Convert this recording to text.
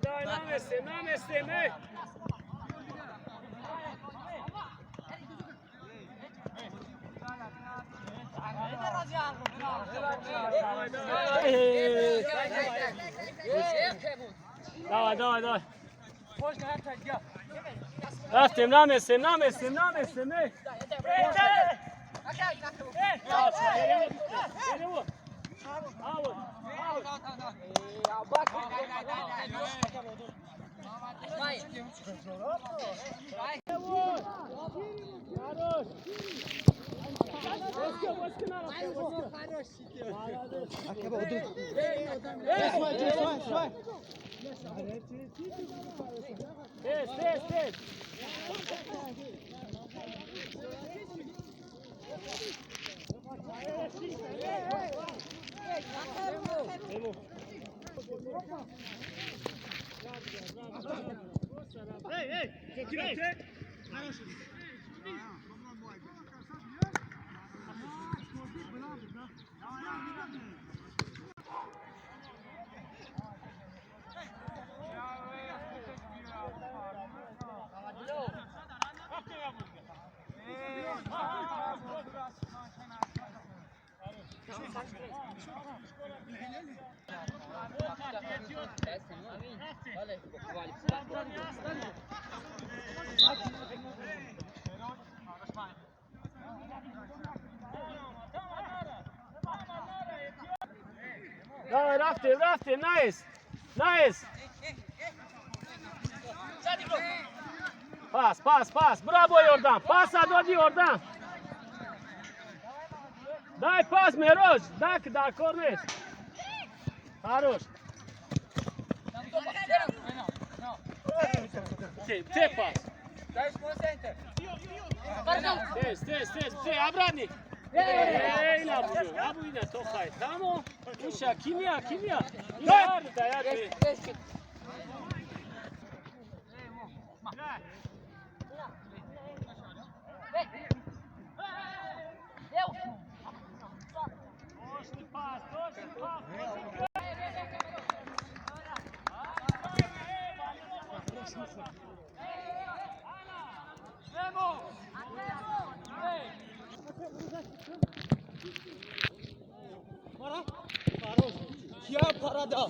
Dawaj, namystem, ej! Dawaj. Namystem, ej! Tez. Dawaj, Raftim, nice! Pas, bravo Jordan, pasa dodi Jordan! Daj pas Merož, da kornet! Хорош! Te pas! Te, obradnik! Ej, abu ide to haj, tamo, uša, kimija, da ja te. Došli pas. Ya parada.